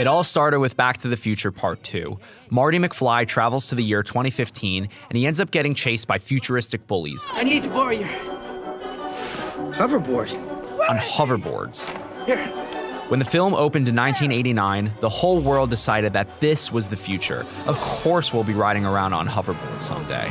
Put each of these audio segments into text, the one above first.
It all started with Back to the Future Part 2. Marty McFly travels to the year 2015, and he ends up getting chased by futuristic bullies. I need to borrow your hoverboard. On hoverboards. Here. When the film opened in 1989, the whole world decided that this was the future. Of course we'll be riding around on hoverboards someday.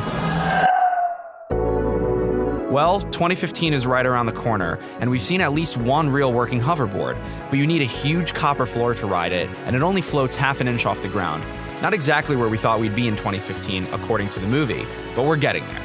Well, 2015 is right around the corner, and we've seen at least one real working hoverboard, but you need a huge copper floor to ride it, and it only floats half an inch off the ground. Not exactly where we thought we'd be in 2015, according to the movie, but we're getting there.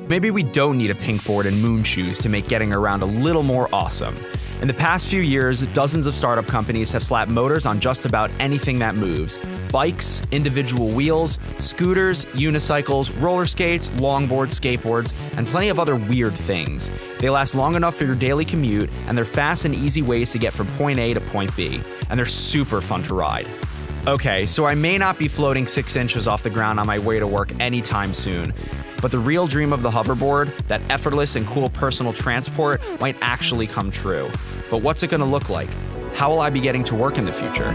Maybe we don't need a pink board and moon shoes to make getting around a little more awesome. In the past few years, dozens of startup companies have slapped motors on just about anything that moves. Bikes, individual wheels, scooters, unicycles, roller skates, longboards, skateboards, and plenty of other weird things. They last long enough for your daily commute, and they're fast and easy ways to get from point A to point B, and they're super fun to ride. Okay, so I may not be floating 6 inches off the ground on my way to work anytime soon, but the real dream of the hoverboard, that effortless and cool personal transport, might actually come true. But what's it gonna look like? How will I be getting to work in the future?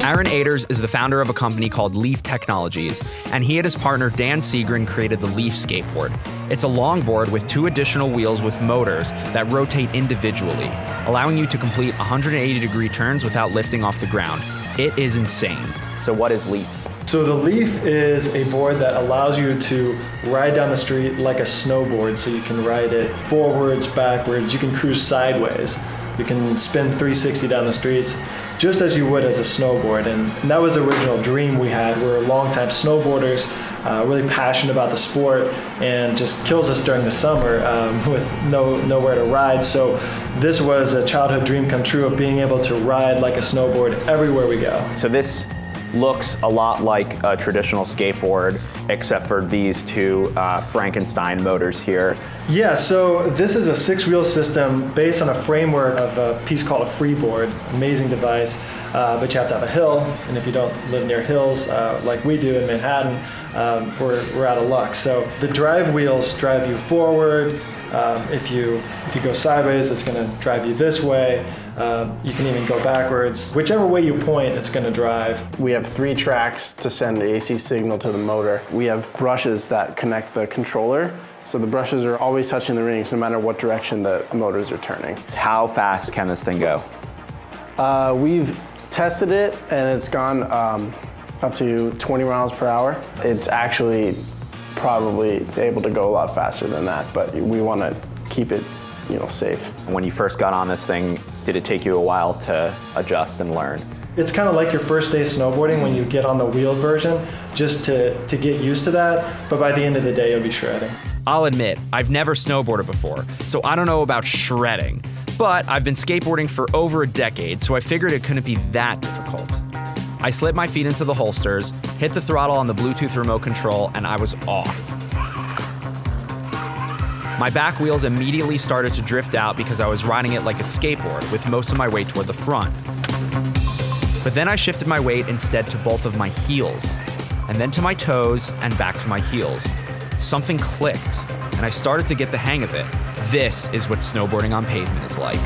Aaron Aders is the founder of a company called Leaf Technologies, and he and his partner Dan Segrin created the Leaf skateboard. It's a longboard with 2 additional wheels with motors that rotate individually, allowing you to complete 180-degree turns without lifting off the ground. It is insane. So what is Leaf? So the Leaf is a board that allows you to ride down the street like a snowboard. So you can ride it forwards, backwards, you can cruise sideways. You can spin 360 down the streets just as you would as a snowboard. And that was the original dream we had. We're longtime snowboarders, really passionate about the sport, and just kills us during the summer with nowhere to ride. So this was a childhood dream come true of being able to ride like a snowboard everywhere we go. So this looks a lot like a traditional skateboard, except for these 2 Frankenstein motors here. Yeah, so this is a 6-wheel system based on a framework of a piece called a freeboard. Amazing device, but you have to have a hill, and if you don't live near hills like we do in Manhattan, we're out of luck. So the drive wheels drive you forward. If you go sideways, it's going to drive you this way. You can even go backwards. Whichever way you point, it's going to drive. We have 3 tracks to send the AC signal to the motor. We have brushes that connect the controller. So the brushes are always touching the rings no matter what direction the motors are turning. How fast can this thing go? We've tested it and it's gone up to 20 miles per hour. It's actually probably able to go a lot faster than that, but we want to keep it, safe. When you first got on this thing, did it take you a while to adjust and learn? It's kind of like your first day snowboarding when you get on the wheeled version, just to get used to that, but by the end of the day, you'll be shredding. I'll admit, I've never snowboarded before, so I don't know about shredding. But I've been skateboarding for over a decade, so I figured it couldn't be that difficult. I slid my feet into the holsters, hit the throttle on the Bluetooth remote control, and I was off. My back wheels immediately started to drift out because I was riding it like a skateboard with most of my weight toward the front. But then I shifted my weight instead to both of my heels, and then to my toes and back to my heels. Something clicked, and I started to get the hang of it. This is what snowboarding on pavement is like.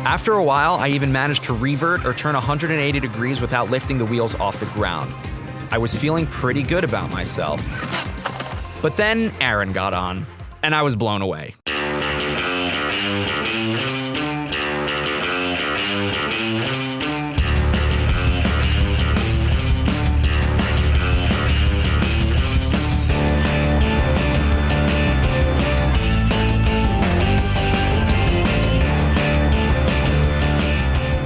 After a while, I even managed to revert or turn 180 degrees without lifting the wheels off the ground. I was feeling pretty good about myself. But then Aaron got on, and I was blown away.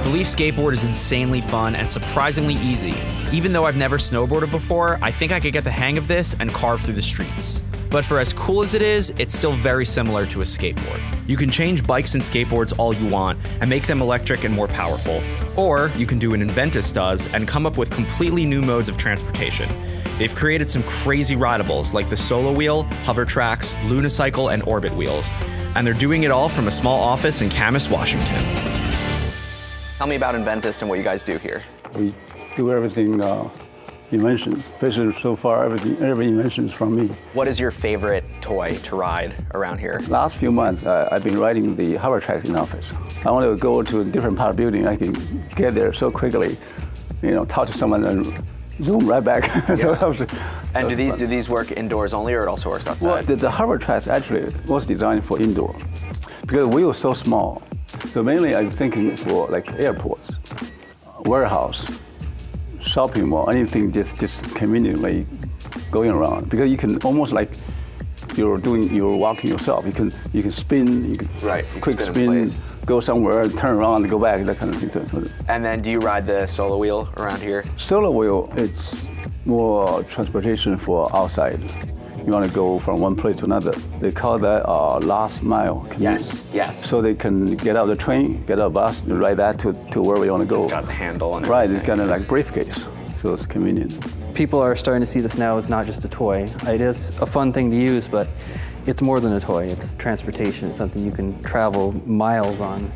The Leaf skateboard is insanely fun and surprisingly easy. Even though I've never snowboarded before, I think I could get the hang of this and carve through the streets. But for as cool as it is, it's still very similar to a skateboard. You can change bikes and skateboards all you want and make them electric and more powerful. Or you can do what Inventus does and come up with completely new modes of transportation. They've created some crazy rideables like the Solo Wheel, Hover Tracks, Lunicycle, and Orbit wheels. And they're doing it all from a small office in Camas, Washington. Tell me about Inventus and what you guys do here. We do everything inventions. Especially so far, every invention is from me. What is your favorite toy to ride around here? Last few months, I've been riding the hover tracks in office. I want to go to a different part of the building. I can get there so quickly, talk to someone and zoom right back. And do these work indoors only, or it also works outside? Well, the hover tracks actually was designed for indoor because the wheel is so small. So mainly I'm thinking for like airports, warehouse, shopping mall, anything just conveniently going around. Because you can almost like you're walking yourself. You can spin, you can quick spin, go somewhere, turn around, and go back, that kind of thing. And then do you ride the solo wheel around here? Solo wheel, it's more transportation for outside. You want to go from one place to another. They call that last mile. Yes. So they can get out of the train, get out of the bus, ride that to where we want to go. It's got a handle and everything. Right, it's kind of like briefcase, so it's convenient. People are starting to see this now as not just a toy. It is a fun thing to use, but it's more than a toy. It's transportation. It's something you can travel miles on.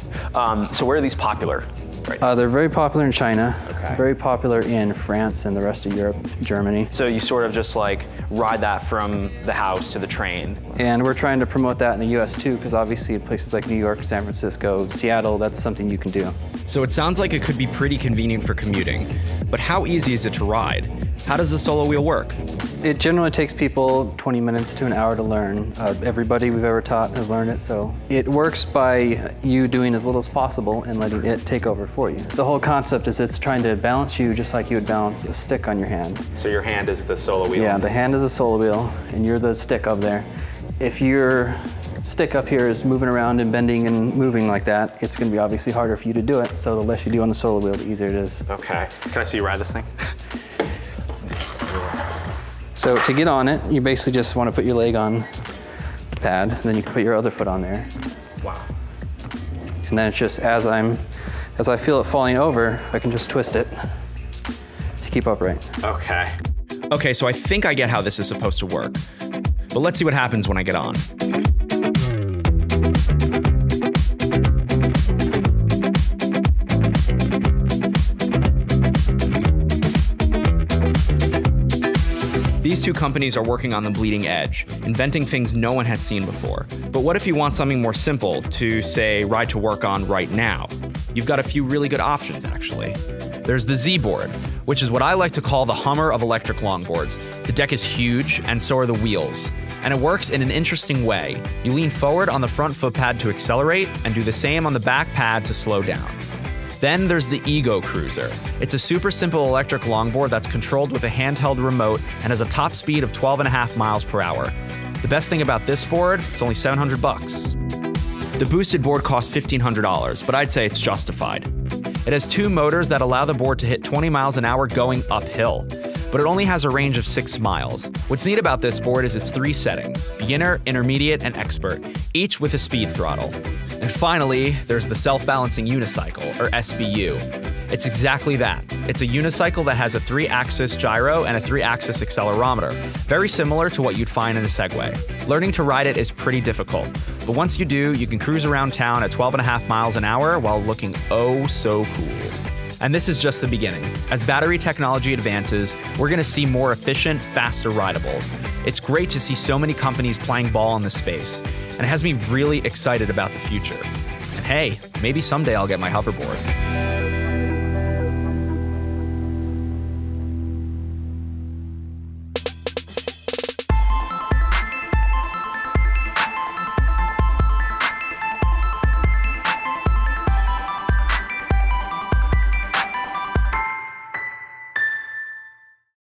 So where are these popular? Right. They're very popular in China, very popular in France and the rest of Europe, Germany. So you sort of just like ride that from the house to the train. And we're trying to promote that in the US too, because obviously in places like New York, San Francisco, Seattle, that's something you can do. So it sounds like it could be pretty convenient for commuting, but how easy is it to ride? How does the solo wheel work? It generally takes people 20 minutes to an hour to learn. Everybody we've ever taught has learned it, so it works by you doing as little as possible and letting it take over for you. The whole concept is it's trying to balance you just like you would balance a stick on your hand. So your hand is the solo wheel? Yeah, the hand is a solo wheel, and you're the stick up there. If your stick up here is moving around and bending and moving like that, it's going to be obviously harder for you to do it, so the less you do on the solo wheel, the easier it is. Okay. Can I see you ride this thing? So to get on it, you basically just want to put your leg on the pad, then you can put your other foot on there. Wow. And then it's just as I feel it falling over, I can just twist it to keep upright. Okay. Okay, so I think I get how this is supposed to work. But let's see what happens when I get on. These two companies are working on the bleeding edge, inventing things no one has seen before. But what if you want something more simple to, say, ride to work on right now? You've got a few really good options, actually. There's the Z-board, which is what I like to call the Hummer of electric longboards. The deck is huge, and so are the wheels. And it works in an interesting way. You lean forward on the front foot pad to accelerate, and do the same on the back pad to slow down. Then there's the Ego Cruiser. It's a super simple electric longboard that's controlled with a handheld remote and has a top speed of 12.5 miles per hour. The best thing about this board, it's only $700. The boosted board costs $1,500, but I'd say it's justified. It has two motors that allow the board to hit 20 miles an hour going uphill, but it only has a range of 6 miles. What's neat about this board is its 3 settings: beginner, intermediate, and expert, each with a speed throttle. And finally, there's the self-balancing unicycle, or SBU. It's exactly that. It's a unicycle that has a 3-axis gyro and a 3-axis accelerometer, very similar to what you'd find in a Segway. Learning to ride it is pretty difficult, but once you do, you can cruise around town at 12.5 miles an hour while looking oh so cool. And this is just the beginning. As battery technology advances, we're gonna see more efficient, faster rideables. It's great to see so many companies playing ball in this space, and it has me really excited about the future. And hey, maybe someday I'll get my hoverboard.